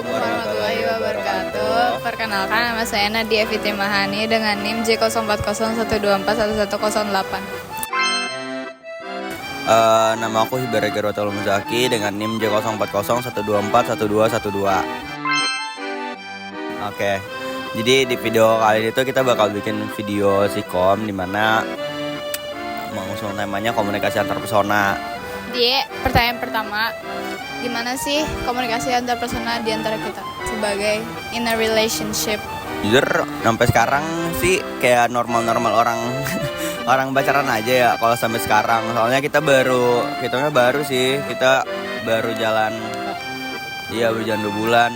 warahmatullahi wabarakatuh. Perkenalkan, nama saya Nadia Fitri Mahani dengan NIM J0401241108. Nama aku Hibara Gerwatul Muzaki dengan NIM J0401241212. Oke. Jadi di video kali ini tuh kita bakal bikin video sikom dimana mengusung temanya komunikasi antar pesona. Di pertanyaan pertama, gimana sih komunikasi antar persona di antara kita sebagai in a relationship? Jujur sampai sekarang sih kayak normal-normal orang orang pacaran aja ya kalau sampai sekarang. Soalnya kita baru sih, kita baru jalan 2 bulan.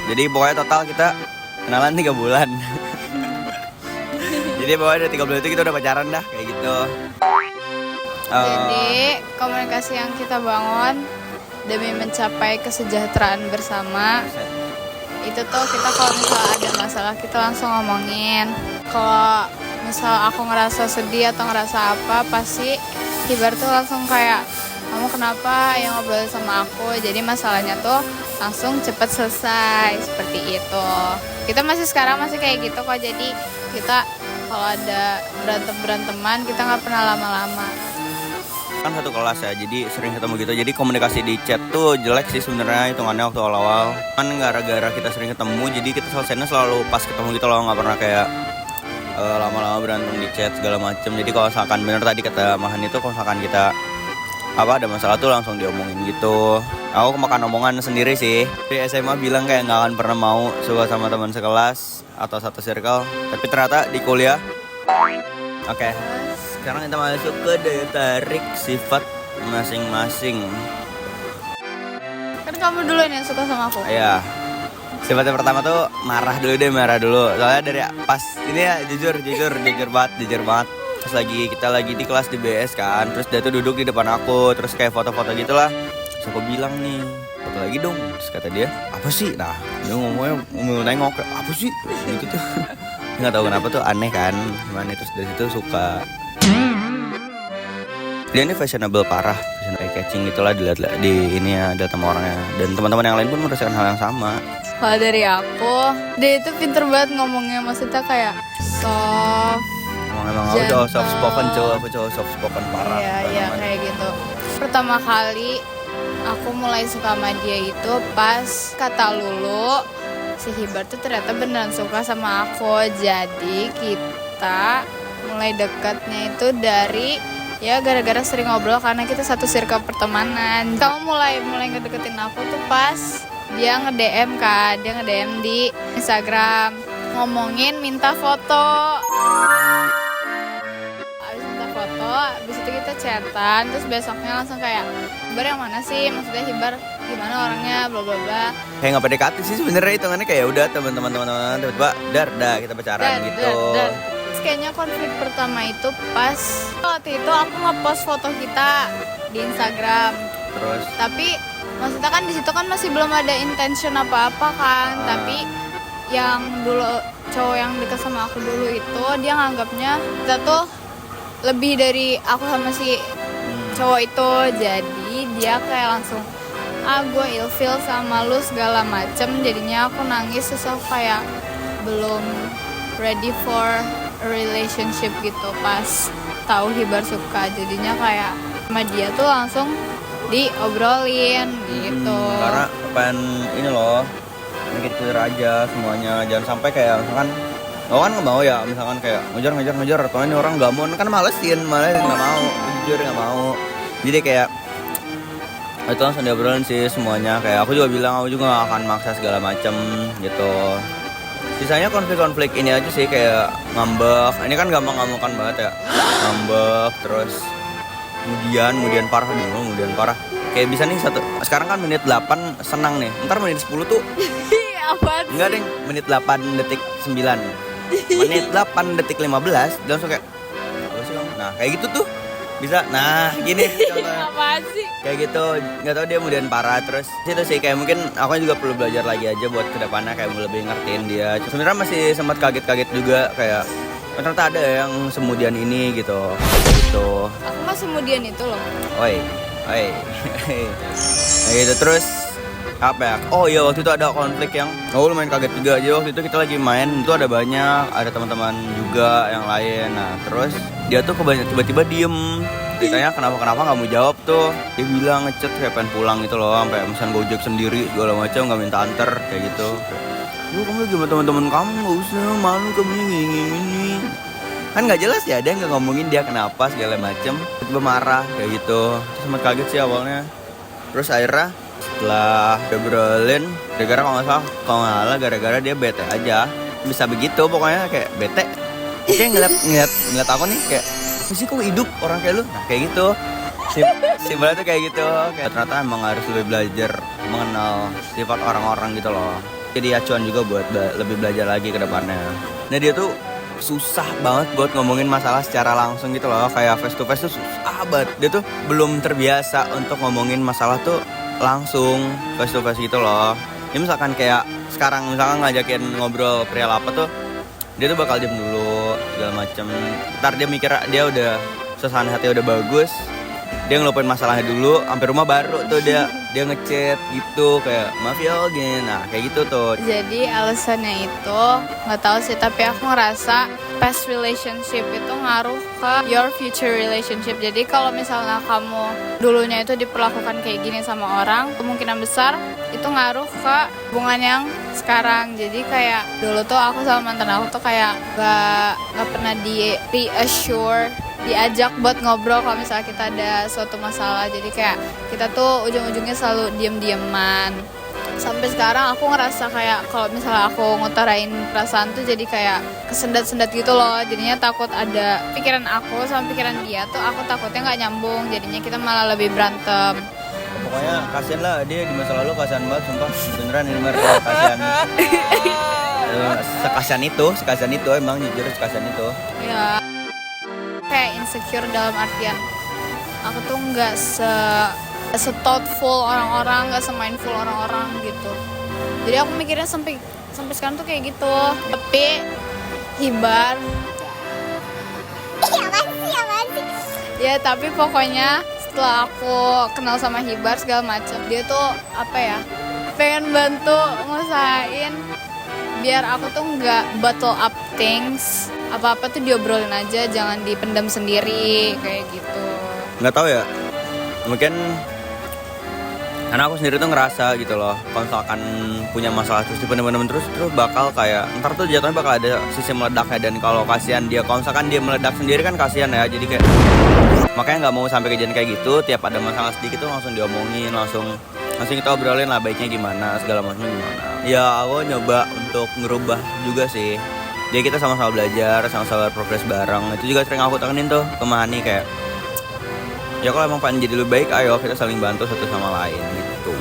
Jadi pokoknya total kita kenalan 3 bulan. Jadi pokoknya dari 3 bulan itu kita udah pacaran dah kayak gitu. Jadi komunikasi yang kita bangun demi mencapai kesejahteraan bersama itu tuh kita kalau misalnya ada masalah kita langsung ngomongin. Kalau misal aku ngerasa sedih atau ngerasa apa, pasti Hibar tuh langsung kayak, kamu kenapa, yang ngobrol sama aku. Jadi masalahnya tuh langsung cepet selesai seperti itu. Kita sekarang masih kayak gitu kok. Jadi kita kalau ada beranteman kita nggak pernah lama-lama. Kan satu kelas ya, jadi sering ketemu gitu. Jadi komunikasi di chat tuh jelek sih sebenarnya hitungannya waktu awal-awal. Kan gara-gara kita sering ketemu, jadi kita selesainya selalu pas ketemu gitu loh, nggak pernah kayak lama-lama berantem di chat segala macem. Jadi kalau misalkan bener tadi kata Mahan itu, kalau misalkan kita ada masalah tuh langsung diomongin gitu. Aku kemakan omongan sendiri sih. Di SMA bilang kayak nggak akan pernah mau suka sama teman sekelas atau satu circle, tapi ternyata di kuliah oke. Sekarang kita masuk ke daya tarik sifat masing-masing. Kan kamu dulu yang suka sama aku. Iya. Sifat yang pertama tuh marah dulu. Soalnya dari pas ini ya jujur banget. Kita lagi di kelas di BS kan, terus dia tuh duduk di depan aku, terus kayak foto-foto gitulah. Terus aku bilang nih, foto lagi dong. Terus kata dia, apa sih? Nah, dia ngomongnya nengok, apa sih? Gitu tuh. Nggak tahu kenapa tuh aneh kan, gimana terus dari situ suka. Dia ini fashionable parah, fashionable catching gitulah, dilihat di ini ya, dilihat sama orangnya, dan teman-teman yang lain pun merasakan hal yang sama. Kalau dari aku, dia itu pinter banget ngomongnya, maksudnya kayak soft. Emang aku cowok soft spoken, aku cowok soft spoken parah. Iya kayak gitu. Pertama kali aku mulai suka sama dia itu pas kata Lulu, si Hibar tuh ternyata beneran suka sama aku. Jadi kita mulai dekatnya itu dari ya gara-gara sering ngobrol karena kita satu circle pertemanan. Kamu mulai ngedeketin aku tuh pas dia nge-DM kan, dia nge-DM di Instagram ngomongin minta foto. Abis itu kita chatan, terus besoknya langsung kayak, Hibar yang mana sih? Maksudnya Hibar gimana orangnya, bla bla bla. Kayak nggak PDKT sih sebenarnya, hitungannya kayak udah teman-teman tiba-tiba dar kita pacaran gitu. Terus kayaknya konflik pertama itu pas waktu itu aku nge-post foto kita di Instagram. Terus? Tapi maksudnya kan di situ kan masih belum ada intention apa-apa kan. Tapi yang dulu cowok yang dekat sama aku dulu itu dia nganggapnya kita tuh lebih dari aku sama si cowok itu. Jadi dia kayak langsung gue ilfeel sama lu segala macem. Jadinya aku nangis, terus aku kayak belum ready for a relationship gitu pas tahu Hibar suka. Jadinya kayak sama dia tuh langsung diobrolin gitu. Karena pengen ini loh, make it clear aja semuanya, jangan sampai kayak misalkan lo kan nggak mau ya, misalkan kayak ngejar atau ini orang nggak mau, kan malesin, malah nggak mau, jujur nggak mau. Jadi kayak itu langsung diobrolin sih semuanya. Kayak aku juga bilang aku juga nggak akan maksa segala macem gitu. Sisanya konflik ini aja sih, kayak ngambek. Ini kan gampang-gampangan banget ya, ngambek terus kemudian parah. Kayak bisa nih sekarang kan menit 8 senang nih, ntar menit 10 tuh Apaan? enggak deh, menit 8 detik 9, menit 8 detik 15 dia langsung kayak apa sih kamu? Nah kayak gitu tuh bisa, nah gini Apaan sih? kayak gitu, nggak tahu dia kemudian parah. Terus itu sih kayak mungkin aku juga perlu belajar lagi aja buat kedepannya, kayak lebih ngertiin dia. Sebenarnya masih sempat kaget juga kayak ternyata ada yang semudian ini gitu. Aku mah semudian itu loh. Oi. Nah gitu. Terus apa ya? Oh iya, waktu itu ada konflik yang lumayan kaget juga. Jadi waktu itu kita lagi main, itu ada banyak, ada teman-teman juga yang lain. Nah terus dia tuh tiba-tiba diem. Ditanya kenapa nggak mau jawab tuh. Dia bilang ngechat kayak pengen pulang gitu loh, sampai pesan Gojek sendiri segala macam, nggak minta anter kayak gitu. Lu kamu lagi sama teman-teman kamu, nggak usah, malu kamu ini. Kan nggak jelas ya, dia nggak ngomongin dia kenapa segala macem, tiba marah kayak gitu. Terus sempat kaget sih awalnya. Terus akhirnya setelah ngobrolin, gara-gara kalau nggak salah gara-gara dia bete aja, bisa begitu pokoknya kayak bete. Dia ngeliat aku nih kayak, sih kok hidup orang kayak lu, nah kayak gitu. Simpelnya tuh kayak gitu. Kayak ternyata emang harus lebih belajar mengenal sifat orang-orang gitu loh. Jadi acuan juga buat lebih belajar lagi ke depannya. Nah dia tuh susah banget buat ngomongin masalah secara langsung gitu loh. Kayak face to face tuh susah banget. Dia tuh belum terbiasa untuk ngomongin masalah tuh langsung face to face gitu loh. Ini misalkan kayak sekarang misalkan ngajakin ngobrol perihal apa tuh, dia tuh bakal diem dulu segala macem. Ntar dia mikir dia udah suasana hati udah bagus, dia ngelupain masalahnya dulu, sampai rumah baru tuh dia ngechat gitu kayak maaf ya gini. Nah kayak gitu tuh. Jadi alasannya itu nggak tahu sih, tapi aku ngerasa past relationship itu ngaruh ke your future relationship. Jadi kalau misalnya kamu dulunya itu diperlakukan kayak gini sama orang, kemungkinan besar itu ngaruh ke hubungan yang sekarang. Jadi kayak dulu tuh aku sama mantan aku tuh kayak nggak pernah di reassure, diajak buat ngobrol kalau misalnya kita ada suatu masalah. Jadi kayak kita tuh ujung-ujungnya selalu diem-dieman. Sampai sekarang aku ngerasa kayak kalau misalnya aku ngutarain perasaan tuh jadi kayak kesendat-sendat gitu loh. Jadinya takut ada pikiran aku sama pikiran dia tuh, aku takutnya nggak nyambung. Jadinya kita malah lebih berantem. Pokoknya kasian lah dia di masa lalu, kasian banget sumpah. Beneran ini mereka kasian. Sekasian itu emang jujur sekasian itu. Ya. Kayak insecure dalam artian aku tuh nggak se-thoughtful orang-orang, nggak se-mindful orang-orang gitu. Jadi aku mikirnya sampai sekarang tuh kayak gitu. Tapi Hibar ya, tapi pokoknya setelah aku kenal sama Hibar segala macam, dia tuh apa ya, pengen bantu ngusahain biar aku tuh nggak bottle up things. Apa-apa tuh diobrolin aja, jangan dipendam sendiri kayak gitu. Nggak tahu ya, mungkin karena aku sendiri tuh ngerasa gitu loh, kalau misalkan punya masalah terus dipendam terus bakal kayak ntar tuh jatuhnya bakal ada sisi meledaknya. Dan kalau kasihan dia, kalau misalkan dia meledak sendiri kan kasihan ya. Jadi kayak makanya nggak mau sampai kejadian kayak gitu. Tiap ada masalah sedikit tuh langsung diomongin, langsung kita obrolin lah baiknya gimana, segala macamnya gimana. Ya aku nyoba untuk ngerubah juga sih. Jadi kita sama-sama belajar, sama-sama progres bareng. Itu juga sering aku tekenin tuh ke Mahani kayak, ya kalau emang pengen jadi lebih baik, ayo kita saling bantu satu sama lain gitu.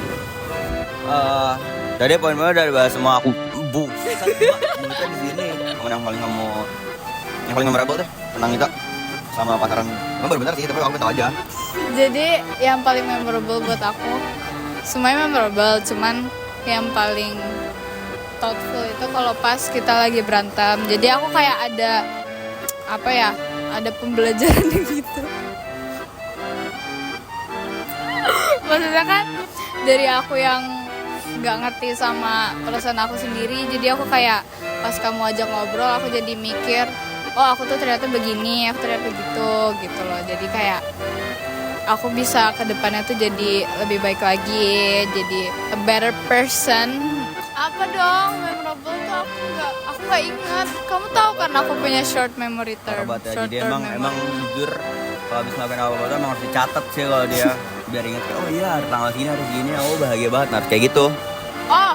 Tadi poin-poinnya udah bahas semua aku. Kita di sini. Yang paling memorable deh tentang kita sama pacaran. Bener sih, tapi aku tahu aja. Jadi yang paling memorable buat aku, semuanya memorable, cuman yang paling thoughtful itu kalau pas kita lagi berantem. Jadi aku kayak ada pembelajaran gitu. Maksudnya kan dari aku yang nggak ngerti sama perasaan aku sendiri, jadi aku kayak pas kamu ajak ngobrol aku jadi mikir, oh aku tuh ternyata begini, aku ternyata begitu gitu loh. Jadi kayak aku bisa ke depannya tuh jadi lebih baik lagi, jadi a better person. Apa dong memorable tuh aku nggak ingat. Kamu tahu kan aku punya short memory term. Jadi emang jujur kalau habis ngelakuin apa-apa tuh emang harus dicatat sih kalau dia biar inget kayak, oh iya tanggal segini, oh bahagia banget, harus kayak gitu. Oh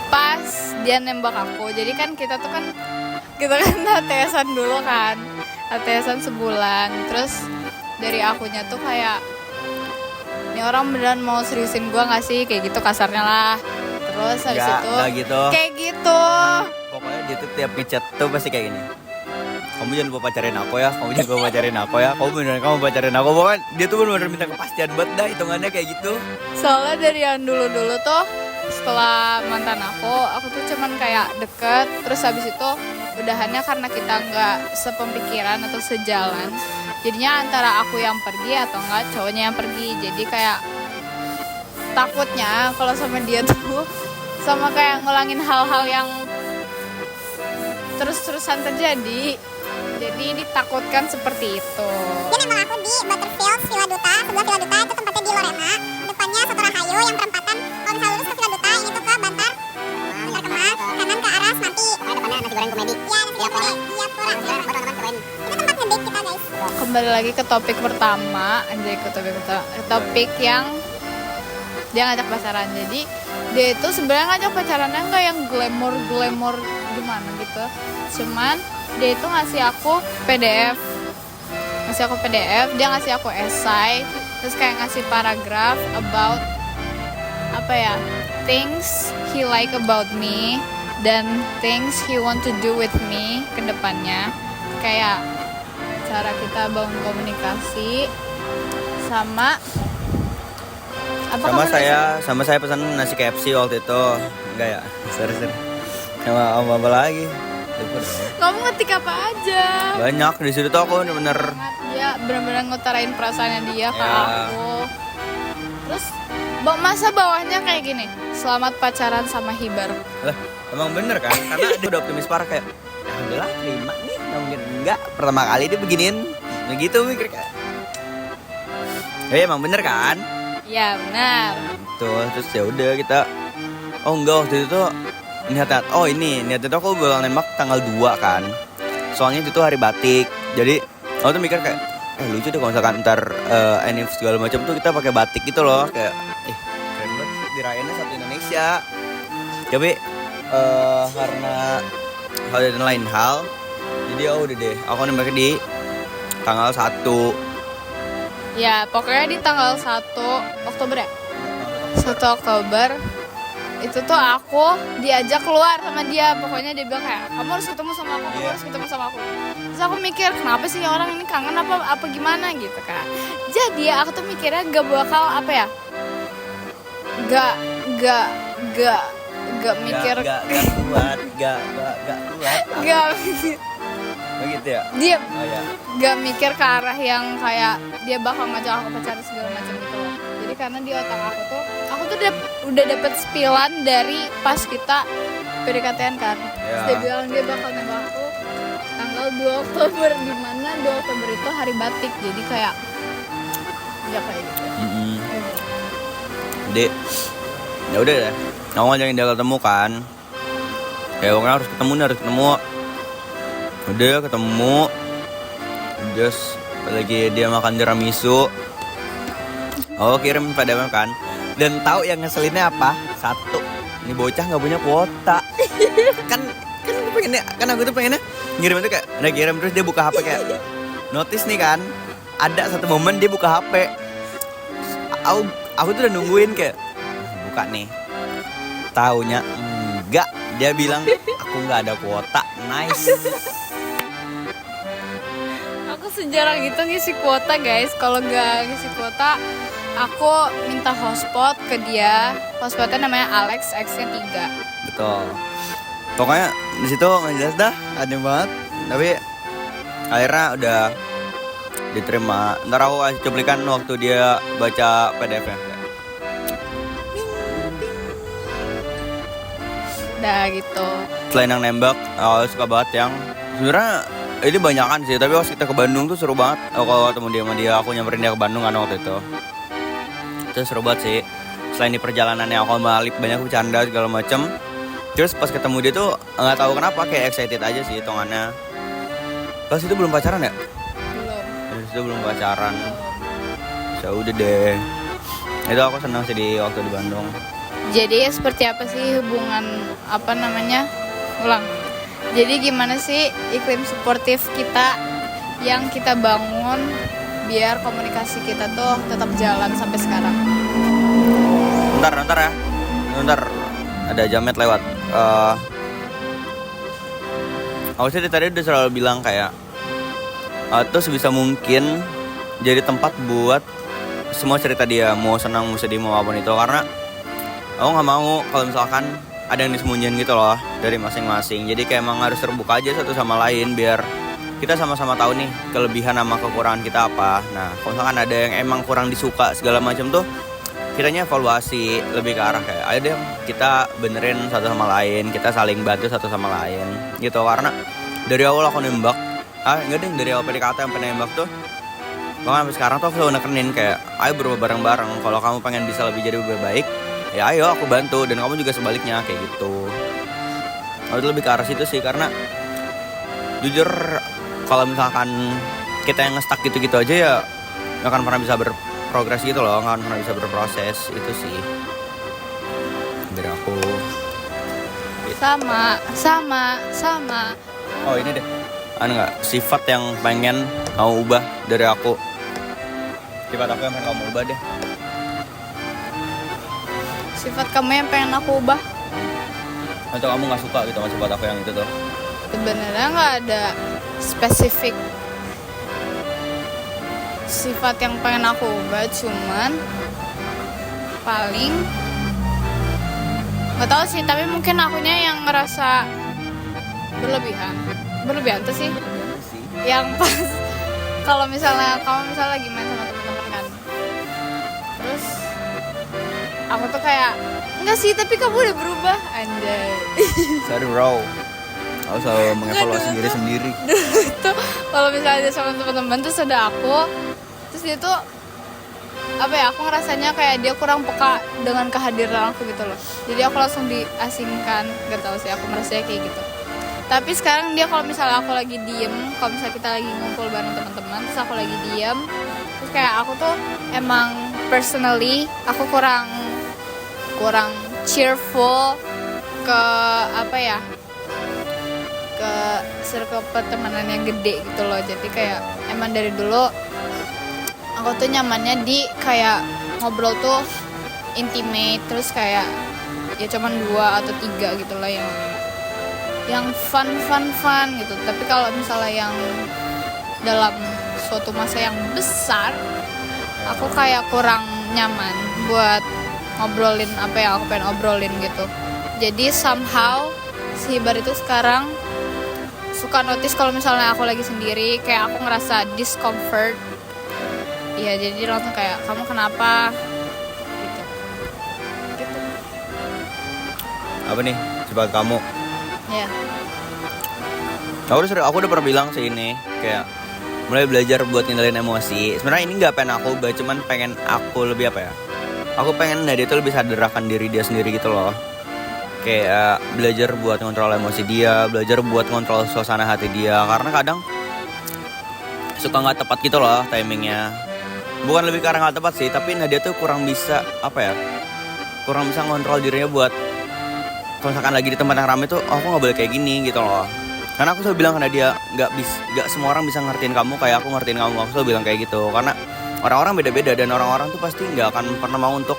pas dia nembak aku, jadi kan kita kan HTS-an dulu kan, HTS-an sebulan. Terus dari akunya tuh kayak, ini orang beneran mau seriusin gue nggak sih, kayak gitu kasarnya lah. Terus habis itu gitu. Kayak gitu. Pokoknya dia tuh tiap ngechat tuh pasti kayak gini, kamu jangan lupa pacarin aku ya, kamu beneran kamu pacarin aku. Pokoknya dia tuh bener-bener minta kepastian banget dah, hitungannya kayak gitu. Soalnya dari yang dulu-dulu tuh, setelah mantan aku tuh cuman kayak deket, terus habis itu udahannya karena kita nggak sepemikiran atau sejalan. Jadinya antara aku yang pergi atau enggak cowoknya yang pergi. Jadi kayak takutnya kalau sama dia tuh sama kayak ngulangin hal-hal yang terus-terusan terjadi. Jadi ditakutkan seperti itu. Dia nembak aku di Butterfield, Villa Duta. Sebelah Villa Duta itu tempatnya di Lorena. Depannya Soto Rahayu yang perempatan. Kalau misalnya lurus ke Villa Duta, ini tuh ke Bantar. Bantar Kemang, kanan ke arah Semanti. Pokoknya depannya nasi goreng komedi. Iya, nasi goreng komedi. Iya, Pura. Buat teman-teman cobain. Itu tempat ngedate kita, guys. Kembali lagi ke topik pertama, anjay ke topik pertama. Topik yang dia ngajak pacaran. Jadi dia itu sebenarnya ngajak pacarannya nggak yang glamor gimana gitu. Cuman dia itu ngasih aku PDF, dia ngasih aku esai, terus kayak ngasih paragraf about apa ya, things he like about me dan things he want to do with me ke depannya, kayak cara kita bangun komunikasi sama apa sama saya pesan nasi KFC waktu itu. Enggak ya, sorry. Sama apa lagi? Kamu ngetik apa aja? Banyak di situ tuh aku bener-bener dia benar-benar ngutarain perasaannya dia ke Ya. aku. Terus masa bawahnya kayak gini, selamat pacaran sama Hibar. lah, emang bener kan? Karena dia udah optimis parah kayak, ya udahlah terima nih, nggak mungkin enggak. Pertama kali dia beginiin, begitu mikir kayak. Ya emang bener kan? Ya benar. Tuh, terus ya udah kita. Oh enggak, waktu itu tuh niatnya tuh aku bakal nembak tanggal 2 kan. Soalnya itu tuh hari batik. Jadi aku tuh mikir kayak lucu deh kalau misalkan ntar anniv segala macam tuh kita pakai batik gitu loh, kayak keren banget dirayainnya satu Indonesia. Tapi karena hal dan lain hal, jadi udah deh aku nembaknya di tanggal 1. Ya pokoknya di tanggal 1 Oktober ya. 1 Oktober itu tuh aku diajak keluar sama dia. Pokoknya dia bilang kayak kamu harus ketemu sama aku, Terus aku mikir kenapa sih orang ini kangen apa gimana gitu kan. Jadi aku tuh mikirnya gak bakal apa ya, gak mikir kuat. Begitu ya? Dia Oh ya. gak mikir ke arah yang kayak dia bakal ngajak aku pacaran segala macam gitu loh. Jadi karena di otak aku tuh udah dapet spilan dari pas kita PDKT-an kan. Terus dia bilang dia bakal nembak aku tanggal 2 Oktober, di mana 2 Oktober itu hari batik. Jadi kayak ya kayak gitu. Jadi ya udah deh. Aku ngajakin dia ketemu kan. Kayak orang harus ketemu. Udah ketemu. Terus lagi dia makan tiramisu. Oh kirim pada kan. Dan tahu yang ngeselinnya apa? Satu, ini bocah nggak punya kuota. kan aku tuh pengennya ngirim itu kayak udah kirim, terus dia buka HP kayak notice nih kan. Ada satu momen dia buka HP. Aku tuh udah nungguin kayak buka nih. Taunya enggak, dia bilang aku nggak ada kuota. Nice. Aku sejarah gitu ngisi kuota guys. Kalau nggak ngisi kuota, aku minta hotspot ke dia. Hotspotnya namanya Alex, X-nya 3. Betul. Pokoknya di situ nggak jelas dah, aneh banget. Tapi akhirnya udah diterima. Ntar aku kasih cuplikan waktu dia baca PDF-nya. Udah gitu. Selain yang nembak, aku suka banget yang sebenarnya ini banyakan sih. Tapi pas kita ke Bandung tuh seru banget. Kalau ketemu dia sama dia, aku nyamperin dia ke Bandung kan waktu itu. Itu seru banget sih. Selain di perjalanannya aku sama Alip banyak bercanda segala macem. Terus pas ketemu dia tuh nggak tahu kenapa kayak excited aja sih hitungannya. Pas itu belum pacaran ya? Belum. Itu belum pacaran. Ya udah deh. Itu aku senang sih di waktu di Bandung. Jadi seperti apa sih hubungan Jadi gimana sih iklim suportif kita yang kita bangun biar komunikasi kita tuh tetap jalan sampai sekarang. Bentar ya. Bentar. Ada jamet lewat. Aku sih tadi udah selalu bilang kayak tuh sebisa mungkin jadi tempat buat semua cerita dia, mau senang, mau sedih, mau apapun itu. Karena aku nggak mau kalau misalkan ada yang disembunyiin gitu loh dari masing-masing. Jadi kayak emang harus terbuka aja satu sama lain biar kita sama-sama tahu nih kelebihan sama kekurangan kita apa. Nah, kalau misalkan ada yang emang kurang disuka segala macam tuh, kitanya evaluasi lebih ke arah kayak ayo deh kita benerin satu sama lain, kita saling bantu satu sama lain gitu. Karena dari awal aku nembak, enggak deh, dari awal PDKT sampai nembak tuh, bahkan sampai sekarang tuh aku selalu nekenin kayak ayo berubah bareng-bareng. Kalau kamu pengen bisa jadi lebih baik, ya ayo aku bantu, dan kamu juga sebaliknya kayak gitu. Itu lebih ke arah situ sih, karena jujur kalau misalkan kita yang nge-stuck gitu-gitu aja ya nggak akan pernah bisa berprogres gitu loh, nggak akan pernah bisa berproses. Itu sih dari aku. Sama. Oh ini deh, nggak sifat yang pengen kamu ubah dari aku. Sifat aku yang pengen kamu ubah deh. Sifat kamu yang pengen aku ubah? Atau kamu nggak suka gitu sama sifat aku yang itu tuh? Sebenarnya nggak ada spesifik sifat yang pengen aku ubah, cuman paling nggak tahu sih, tapi mungkin akunya yang ngerasa berlebihan tuh sih. Yang pas kalau misalnya kamu lagi main sama teman-teman kan, terus aku tuh kayak enggak sih, tapi kamu udah berubah, anjay. Sorry bro, aku selalu mengevaluasi diri sendiri. Dulu tuh kalau misalnya dia sama teman-teman terus ada aku, terus dia tuh apa ya, aku ngerasanya kayak dia kurang peka dengan kehadiran aku gitu loh. Jadi aku langsung diasingkan, gak tahu sih, aku merasanya kayak gitu. Tapi sekarang dia kalau misalnya aku lagi diem, kalau misalnya kita lagi ngumpul bareng teman-teman, terus aku lagi diem, terus kayak aku tuh emang personally aku kurang cheerful ke apa ya, ke circle pertemanan yang gede gitu loh. Jadi kayak emang dari dulu aku tuh nyamannya di kayak ngobrol tuh intimate, terus kayak ya cuman 2 atau 3 gitu lah yang fun gitu. Tapi kalau misalnya yang dalam suatu masa yang besar, aku kayak kurang nyaman buat ngobrolin apa yang aku pengen obrolin gitu. Jadi somehow si Hibar itu sekarang suka notice kalau misalnya aku lagi sendiri, kayak aku ngerasa discomfort. Iya, jadi langsung kayak kamu kenapa gitu. Apa nih sifat kamu? Ya. Aku udah pernah bilang sih ini, kayak mulai belajar buat ngendalin emosi. Sebenarnya ini nggak pengen aku ubah, cuman pengen aku lebih apa ya? Aku pengen dia tuh lebih sadar akan diri dia sendiri gitu loh. Kayak belajar buat ngontrol emosi dia, belajar buat ngontrol suasana hati dia. Karena kadang suka nggak tepat gitu loh timingnya. Bukan lebih karena nggak tepat sih, tapi Nadia tuh kurang bisa apa ya? Kurang bisa ngontrol dirinya buat kalau misalkan lagi di tempat yang ramai tuh, aku nggak boleh kayak gini gitu loh. Karena aku selalu bilang ke Nadia, nggak semua orang bisa ngertiin kamu kayak aku ngertiin kamu. Aku selalu bilang kayak gitu, karena orang-orang beda-beda dan orang-orang tuh pasti nggak akan pernah mau untuk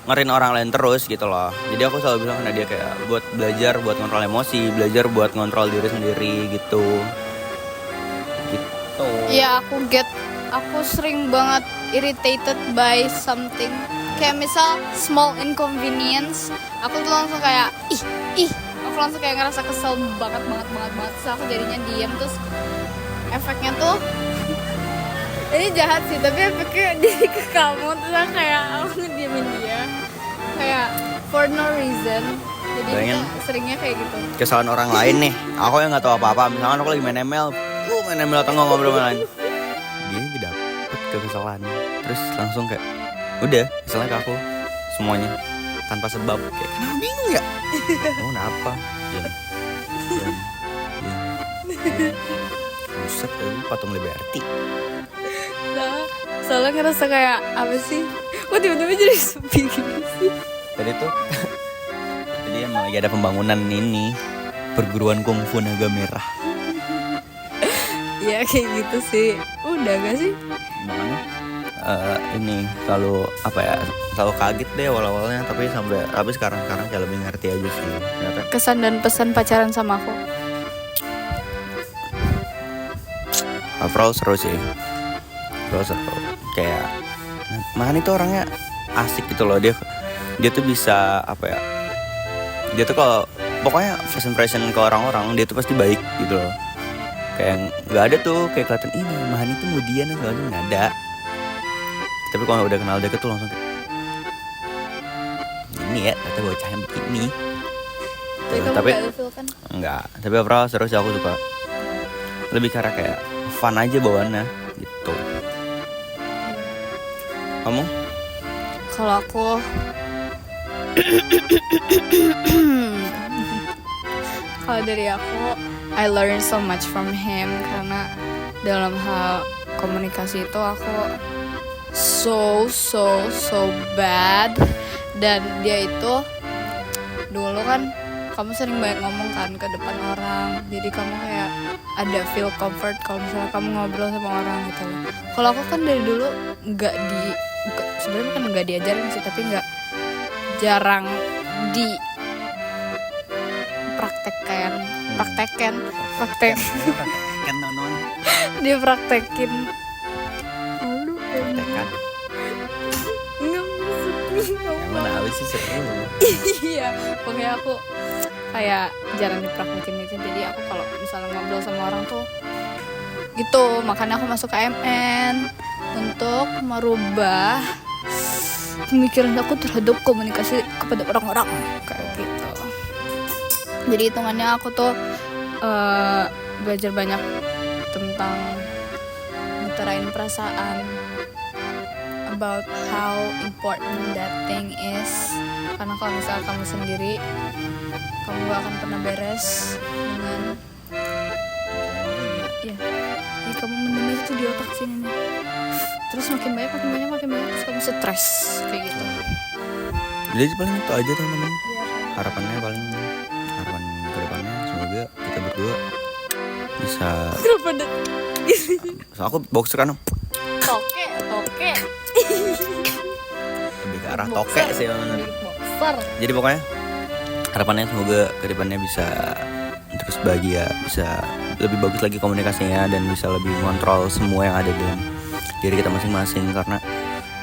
ngertiin orang lain terus gitu loh. Jadi aku selalu bilang ke Nadia kayak buat belajar buat ngontrol emosi, belajar buat ngontrol diri sendiri gitu. Ya aku sering banget irritated by something. Kayak misal small inconvenience, aku tuh langsung kayak aku langsung kayak ngerasa kesel banget. Terus aku jadinya diem, terus efeknya tuh ini jahat sih, tapi efeknya jadi ke kamu, terus aku kayak aku ngediemin dia kayak for no reason. Jadi kita seringnya kayak gitu. Kesalahan orang lain nih, aku yang nggak tahu apa-apa. Misalkan aku lagi main ML atau ngobrol lain, dia dapet kesalahan, terus langsung kayak udah kesalnya ke aku semuanya tanpa sebab. Kayak kenapa bingung ya? Oh kenapa? Diam. Buset, patung Liberty. Nah, soalnya ngerasa kayak apa sih? Kok tiba-tiba jadi sepi gini sih? Tadi tuh jadi emang lagi ada pembangunan ini perguruan kungfu naga merah. Ya kayak gitu sih. Udah gak sih? Makanya ini selalu apa ya, selalu kaget deh awal-awalnya, tapi sekarang kayak lebih ngerti aja sih ternyata. Kesan dan pesan pacaran sama aku. Overall seru sih. Kayak Mahan itu orangnya asik gitu loh. Dia tuh bisa apa ya, dia tuh kalau pokoknya first impression ke orang-orang dia tuh pasti baik gitu loh. Kayak nggak ada tuh kayak kelihatan ini Mahan itu kemudian nggak ada. Tapi kalau udah kenal deket tuh langsung kayak bikini ya, ternyata bocahnya bikini. Jadi kamu Tapi gak ilfil kan? enggak, tapi overall seru sih, aku suka. Lebih karena kayak fun aja bawaannya gitu. Kamu? Kalau aku kalau dari aku, I learn so much from him karena dalam hal komunikasi itu aku so bad. Dan dia itu dulu kan kamu sering banyak ngomong kan ke depan orang, jadi kamu kayak ada feel comfort kalau misalnya kamu ngobrol sama orang gitu loh. Kalau aku kan dari dulu sebenarnya kan nggak diajarin sih, tapi jarang dipraktekkan Kan non dipraktekin. Aduh, tekan. nggak maksudnya. Yang mana habis sih seru. Iya, pokoknya aku kayak jarang dipraktekin gitu. Jadi aku kalau misalnya ngobrol sama orang tuh gitu, makanya aku masuk KMN untuk merubah pemikiran aku terhadap komunikasi kepada orang-orang kayak gitu. Jadi hitungannya aku tuh belajar banyak tentang ngutarain perasaan, about how important that thing is. Karena kalau misalnya kamu sendiri, kamu gak akan pernah beres dengan ya. Jadi kamu mendem itu di otak sini nih. Terus makin banyak terus kamu stres kayak gitu. Jadi paling itu aja teman-teman. Iya kan? Harapan ke depannya semoga kita berdua bisa. Kenapa ada So, aku boxer kan toke? lebih ke arah toke sih teman-teman. Boxer. Jadi pokoknya harapannya semoga ke depannya bisa terus bahagia, bisa lebih bagus lagi komunikasinya dan bisa lebih kontrol semua yang ada dalam diri kita masing-masing, karena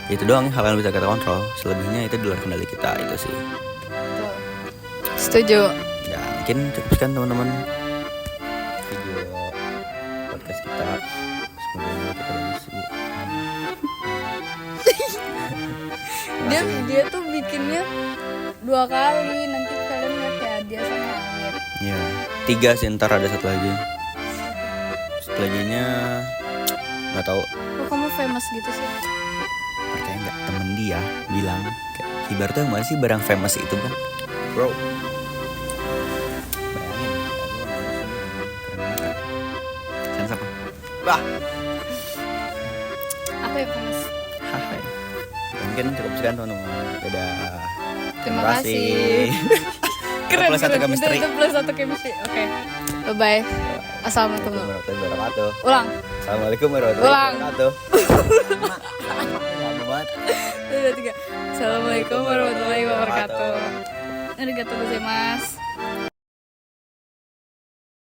itu doang hal yang bisa kita kontrol. Selebihnya itu di luar kendali kita, itu sih. Tuh. Setuju. Ya mungkin cukup sekian teman-teman video podcast kita. Semoga kita bagus. Dia tuh bikinnya 2 kali, nanti kalian lihat ya, dia sama Amir. Ya 3 sih, ntar ada satu lagi. Setelahnya nggak tahu. Kok kamu famous gitu sih? Percaya nggak, temen dia bilang kayak Kibar tuh yang mana sih barang famous itu kan bro. Bayangin keren banget. Sensor wah. Aku yang famous. Hai. Mungkin cukup sekian teman-teman. Dadah. Terima kasih. Keren, Plus satu chemistry. Itu plus 1 chemistry. Oke. Bye-bye. Assalamualaikum. Warahmatullahi wabarakatuh. Ulang. Assalamualaikum warahmatullahi Ulang. wabarakatuh. Lama banget. Udah 3. Assalamualaikum warahmatullahi wabarakatuh. Arigatou gozaimasu.